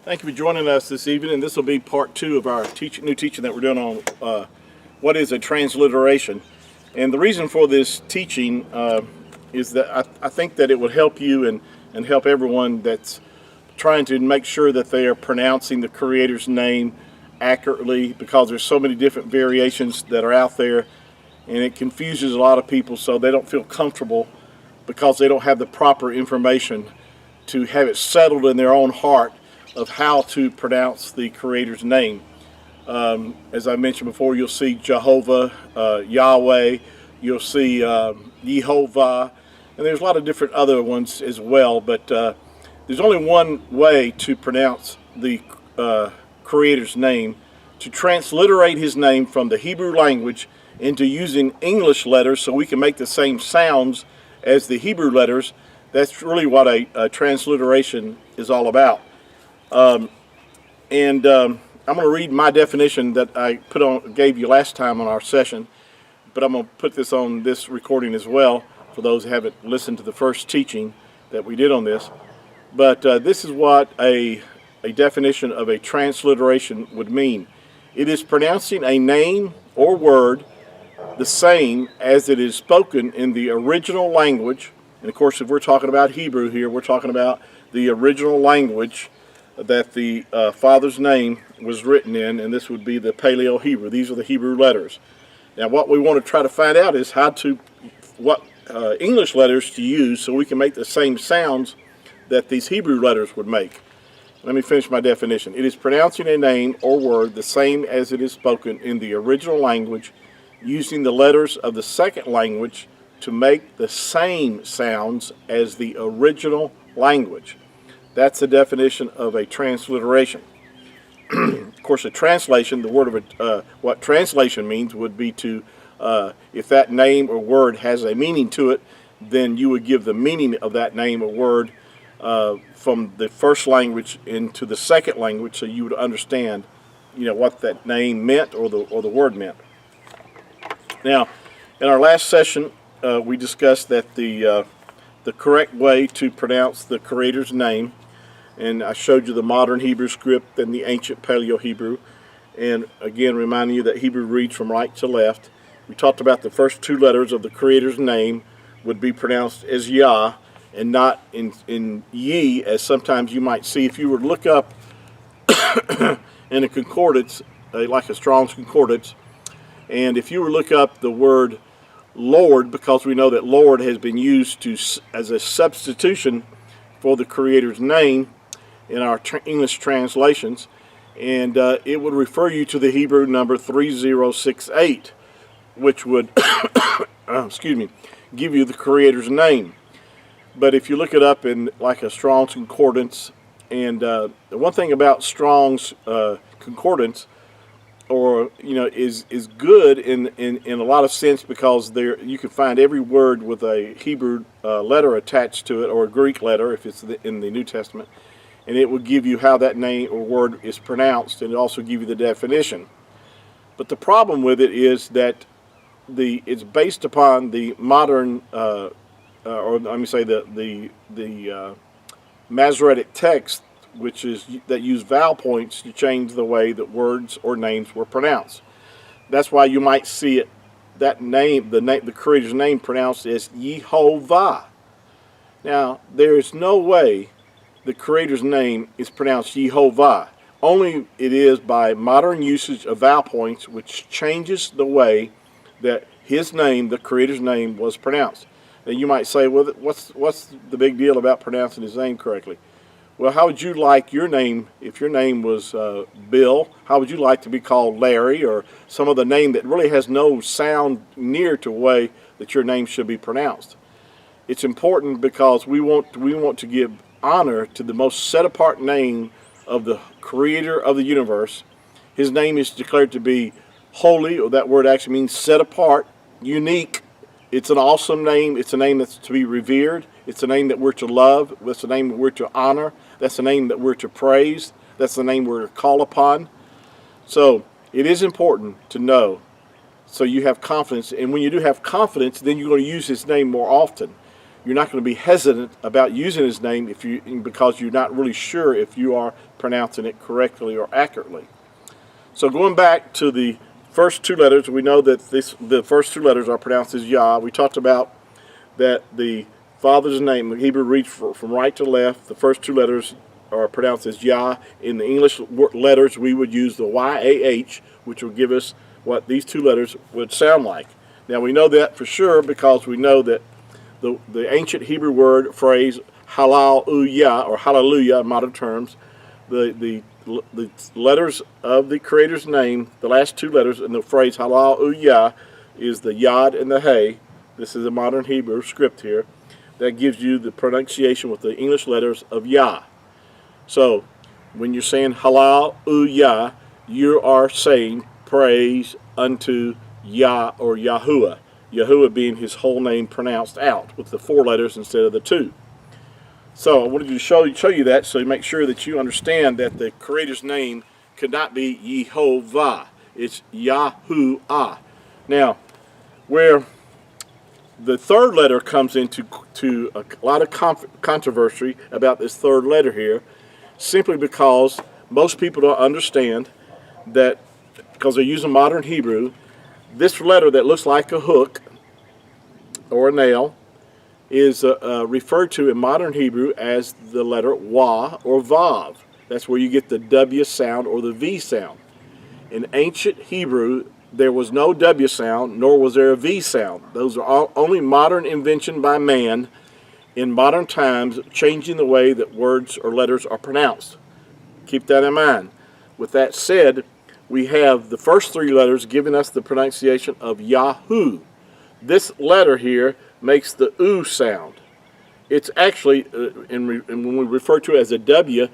Thank you for joining us this evening, and this will be part two of our new teaching that we're doing on what is a transliteration. And the reason for this teaching is that I think that it would help you and help everyone that's trying to make sure that they are pronouncing the Creator's name accurately, because there's so many different variations that are out there, and it confuses a lot of people, so they don't feel comfortable because they don't have the proper information to have it settled in their own heart of how to pronounce the Creator's name. As I mentioned before, you'll see Jehovah, Yahweh, you'll see Yahuah, and there's a lot of different other ones as well, but there's only one way to pronounce the Creator's name: to transliterate his name from the Hebrew language into using English letters so we can make the same sounds as the Hebrew letters. That's really what a transliteration is all about. I'm going to read my definition that I gave you last time on our session, but I'm going to put this on this recording as well for those who haven't listened to the first teaching that we did on this. But this is what a definition of a transliteration would mean. It is pronouncing a name or word the same as it is spoken in the original language. And of course, if we're talking about Hebrew here, we're talking about the original language that the Father's name was written in, and this would be the Paleo Hebrew. These are the Hebrew letters. Now, what we want to try to find out is what English letters to use so we can make the same sounds that these Hebrew letters would make. Let me finish my definition. It is pronouncing a name or word the same as it is spoken in the original language, using the letters of the second language to make the same sounds as the original language. That's the definition of a transliteration. Of course, a translation, the word of what translation means would be to, if that name or word has a meaning to it, then you would give the meaning of that name or word from the first language into the second language, so you would understand, what that name meant or the word meant. Now, in our last session, we discussed that the correct way to pronounce the Creator's name, and I showed you the modern Hebrew script and the ancient Paleo Hebrew, and again reminding you that Hebrew reads from right to left. We talked about the first two letters of the Creator's name would be pronounced as Yah and not in Ye, as sometimes you might see if you were to look up in a concordance, like a Strong's Concordance, and if you were to look up the word Lord, because we know that Lord has been used as a substitution for the Creator's name in our English translations, and it would refer you to the Hebrew number 3068, which would give you the Creator's name. But if you look it up in like a Strong's Concordance, and the one thing about Strong's Concordance, is good in a lot of sense, because there you can find every word with a Hebrew letter attached to it, or a Greek letter if it's in the New Testament, and it will give you how that name or word is pronounced, and it also give you the definition. But the problem with it is that it's based upon the modern, or let me say the Masoretic text, which is that use vowel points to change the way that words or names were pronounced. That's why you might see it, that name, the Creator's name, pronounced as Yehovah. Now, there is no way the Creator's name is pronounced Yehovah. Only it is by modern usage of vowel points, which changes the way that his name, the Creator's name, was pronounced. Now, you might say, well, what's the big deal about pronouncing his name correctly? Well, how would you like your name, if your name was Bill, how would you like to be called Larry, or some other name that really has no sound near to the way that your name should be pronounced? It's important because we want to give honor to the most set-apart name of the Creator of the universe. His name is declared to be holy, or that word actually means set apart, unique. It's an awesome name. It's a name that's to be revered. It's a name that we're to love. It's a name that we're to honor. That's a name that we're to praise. That's the name we're to call upon. So it is important to know, so you have confidence. And when you do have confidence, then you're going to use his name more often. you're not going to be hesitant about using his name because you're not really sure if you are pronouncing it correctly or accurately. So going back to the first two letters, we know that the first two letters are pronounced as Yah. We talked about that the Father's name, the Hebrew reads from right to left. The first two letters are pronounced as Yah. In the English letters, we would use the YAH, which will give us what these two letters would sound like. Now we know that for sure because we know that the ancient Hebrew word phrase Hallelujah or Hallelujah in modern terms, the letters of the Creator's name, the last two letters in the phrase Hallelujah is the Yod and the Hey. This is a modern Hebrew script here that gives you the pronunciation with the English letters of Yah. So when you're saying Hallelujah, you are saying praise unto Yah or Yahuah. Yahuah being his whole name pronounced out with the four letters instead of the two. So I wanted to show you that so you make sure that you understand that the Creator's name could not be Yehovah. It's Yahuah. Now, where the third letter comes into a lot of controversy about this third letter here, simply because most people don't understand that, because they're using modern Hebrew, this letter that looks like a hook or a nail is referred to in modern Hebrew as the letter Wah or Vav. That's where you get the W sound or the V sound. In ancient Hebrew, there was no W sound, nor was there a V sound. Those are only modern invention by man in modern times, changing the way that words or letters are pronounced. Keep that in mind. With that said, we have the first three letters giving us the pronunciation of Yahu. This letter here makes the U sound. It's actually, and when we refer to it as a W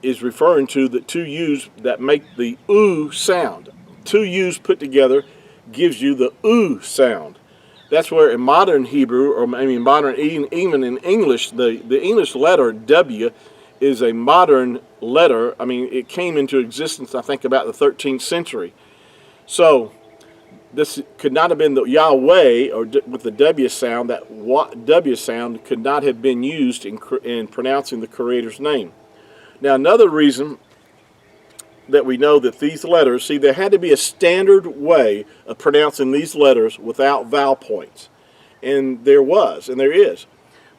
is referring to the two U's that make the U sound. Two U's put together gives you the U sound. That's where in modern Hebrew, or even in English, the English letter W is a modern letter. I mean, it came into existence, I think, about the 13th century. So this could not have been the Yahweh, or with the W sound. That W sound could not have been used in pronouncing the Creator's name. Now, another reason that we know that these letters, see, there had to be a standard way of pronouncing these letters without vowel points. And there was, and there is.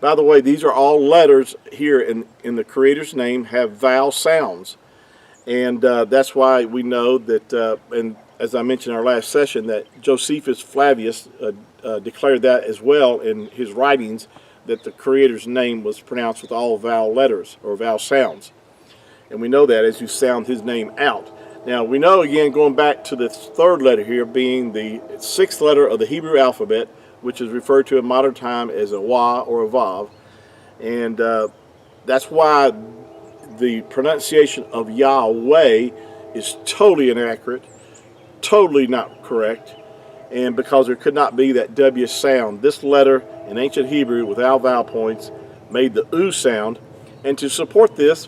By the way, these are all letters here in the Creator's name have vowel sounds. And that's why we know that, and as I mentioned in our last session, that Josephus Flavius declared that as well in his writings, that the Creator's name was pronounced with all vowel letters or vowel sounds. And we know that as you sound his name out. Now, we know, again, going back to the third letter here being the sixth letter of the Hebrew alphabet, which is referred to in modern time as a Wah or a Vav. And that's why the pronunciation of Yahweh is totally inaccurate, totally not correct, and because there could not be that W sound. This letter in ancient Hebrew without vowel points made the U sound. And to support this,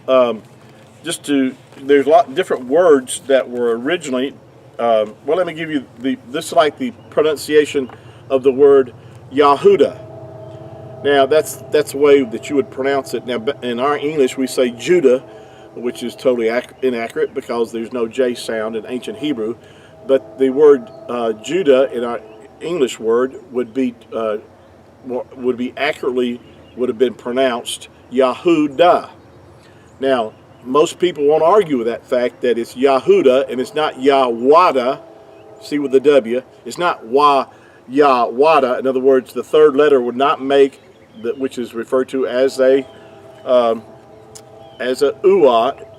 there's a lot of different words that were originally, well, let me give you this is like the pronunciation of the word Yahudah. Now, that's the way that you would pronounce it. Now, in our English, we say Judah, which is totally inaccurate because there's no J sound in ancient Hebrew. But the word Judah in our English word would have been pronounced Yahudah. Now, most people won't argue with that fact that it's Yahudah and it's not Yahwada. See with the W, it's not Yahwada. In other words, the third letter would not make which is referred to as a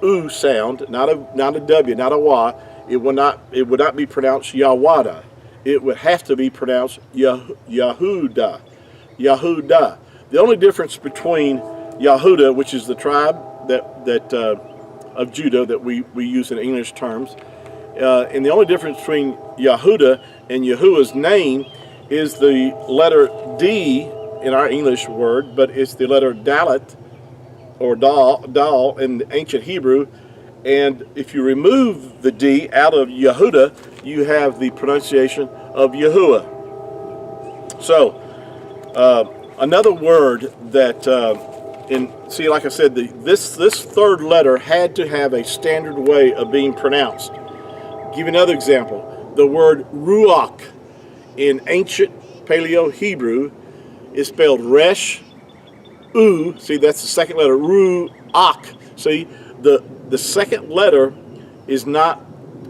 U sound, not a W, not a Wa. It would not be pronounced Yahwada. It would have to be pronounced Yahudah. Yahudah. The only difference between Yahudah, which is the tribe of Judah that we use in English terms, and the only difference between Yahudah and Yahuwah's name is the letter D in our English word, but it's the letter Dalet or Dal in ancient Hebrew. And if you remove the D out of Yahudah, you have the pronunciation of Yahuah. So another word that see, like I said, this third letter had to have a standard way of being pronounced. Give you another example. The word ruach in ancient Paleo Hebrew is spelled resh, u. See, that's the second letter. Ruach. See, the second letter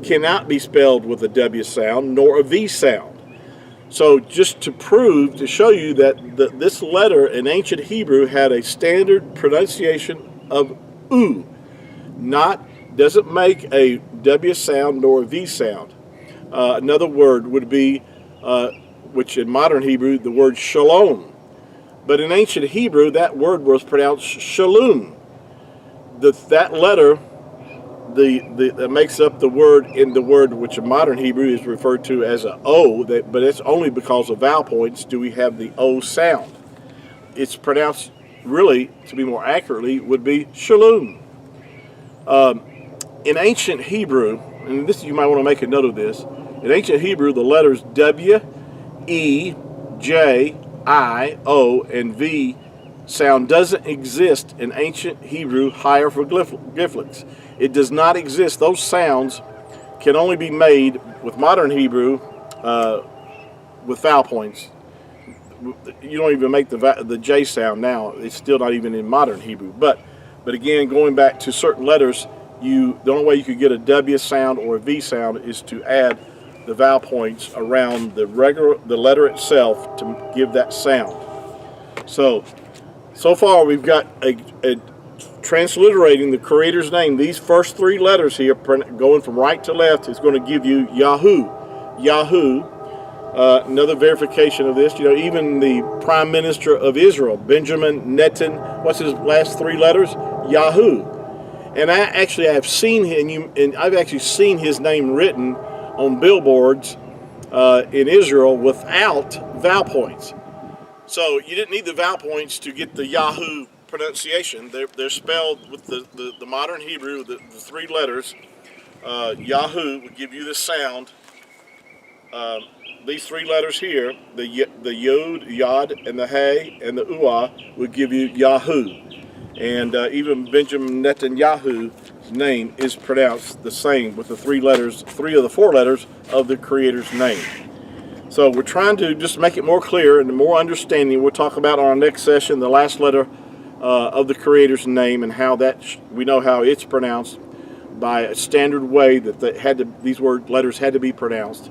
cannot be spelled with a W sound nor a V sound. So just to show you that this letter in ancient Hebrew had a standard pronunciation of u. Doesn't make a W sound nor a V sound. Another word would be, which in modern Hebrew, the word shalom. But in ancient Hebrew, that word was pronounced shalom. That letter that makes up the word which in modern Hebrew is referred to as a O, but it's only because of vowel points do we have the O sound. It's pronounced, really, to be more accurately, would be shalom. In ancient Hebrew, and this you might want to make a note of this, in ancient Hebrew the letters W, E, J, I, O, and V sound doesn't exist in ancient Hebrew hieroglyphics. It does not exist. Those sounds can only be made with modern Hebrew with vowel points. You don't even make the J sound now. It's still not even in modern Hebrew. But again, going back to certain letters, the only way you could get a W sound or a V sound is to add the vowel points around the letter itself to give that sound. So far we've got a transliterating the Creator's name. These first three letters here, going from right to left, is going to give you Yahuah. Yahuah. Another verification of this, even the Prime Minister of Israel, Benjamin Netanyahu, what's his last three letters? Yahuah. And I've seen him, and I've actually seen his name written on billboards in Israel without vowel points. So you didn't need the vowel points to get the Yahuah pronunciation. They're spelled with the modern Hebrew, the three letters. Yahuah would give you the sound. These three letters here, the Yod, Yod, and the Hey, and the Uah would give you Yahuah. And even Benjamin Netanyahu's name is pronounced the same with the three of the four letters of the Creator's name. So we're trying to just make it more clear and more understanding. We'll talk about on our next session the last letter of the Creator's name and how we know how it's pronounced by a standard way that these letters had to be pronounced.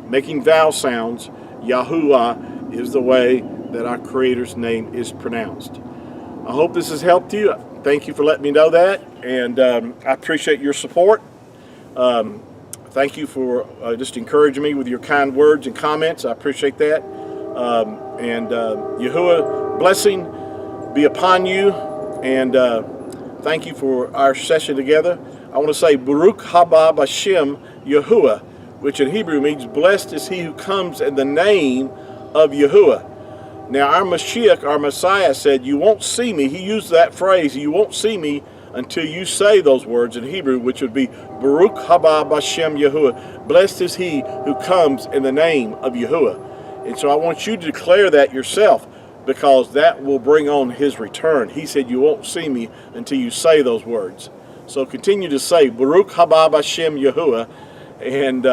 Making vowel sounds, Yahuah is the way that our Creator's name is pronounced. I hope this has helped you. Thank you for letting me know that, and I appreciate your support. Thank you for just encouraging me with your kind words and comments. I appreciate that. And Yahuah blessing be upon you, and thank you for our session together. I want to say Baruch haba Hashem Yahuah, which in Hebrew means blessed is he who comes in the name of Yahuah. Now our Mashiach, our Messiah, said, you won't see me. He used that phrase, you won't see me until you say those words in Hebrew, which would be Baruch haba Hashem Yahuah. Blessed is he who comes in the name of Yahuah. And so I want you to declare that yourself, because that will bring on his return. He said, you won't see me until you say those words. So continue to say Baruch haba Hashem Yahuah, and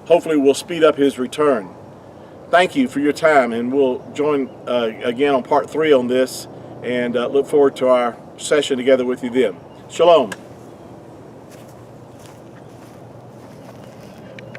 hopefully we'll speed up his return. Thank you for your time, and we'll join again on part 3 on this, and look forward to our session together with you then. Shalom.